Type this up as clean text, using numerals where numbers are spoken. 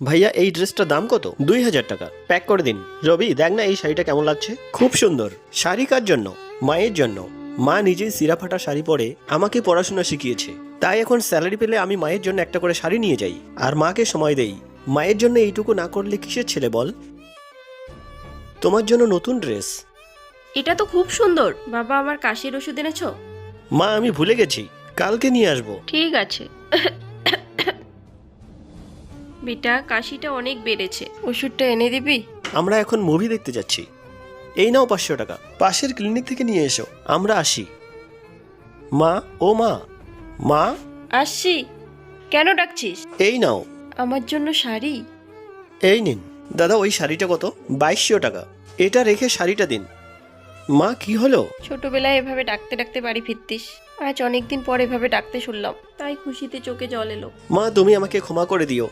ভাইয়া এই ড্রেসটার দাম কত? 2000 টাকা। প্যাক করে দিন। রবি দেখ না এই শাড়িটা কেমন লাগছে, খুব সুন্দর। শাড়ি কার জন্য? মায়ের জন্য। মা নিজেই সিরা ফাটা শাড়ি পরে আমাকে পড়াশোনা শিখিয়েছে, তাই এখন স্যালারি পেলে আমি মায়ের জন্য একটা করে শাড়ি নিয়ে যাই আর মাকে সময় দেই। মায়ের জন্য এইটুকু না করলে কিসের ছেলে বল? তোমার জন্য নতুন ড্রেস। এটা তো খুব সুন্দর। বাবা, আমার কাশির ওষুধ এনেছো? মা আমি ভুলে গেছি, কালকে নিয়ে আসবো। ঠিক আছে। বেটা, কাশিটা অনেক বেড়েছে, ওষুধটা এনে দিবি? আমরা এখন মুভি দেখতে যাচ্ছি। এই নাও 500 টাকা, পাশের ক্লিনিক থেকে নিয়ে এসো, আমরা আসি। মা, ও মা, মা। আসছি। কেন ডাকছিস? এই নাও। আমার জন্য শাড়ি? এই নিন। দাদা ওই শাড়িটা কত? 2200 টাকা। এটা রেখে শাড়িটা দিন। মা কি হলো? ছোটবেলায় এভাবে ডাকতে ডাকতে বাড়ি ফিরতিস, আজ অনেকদিন পর এভাবে ডাকতে শুনলাম, তাই খুশিতে চোখে জল এলো। মা তুমি আমাকে ক্ষমা করে দিও।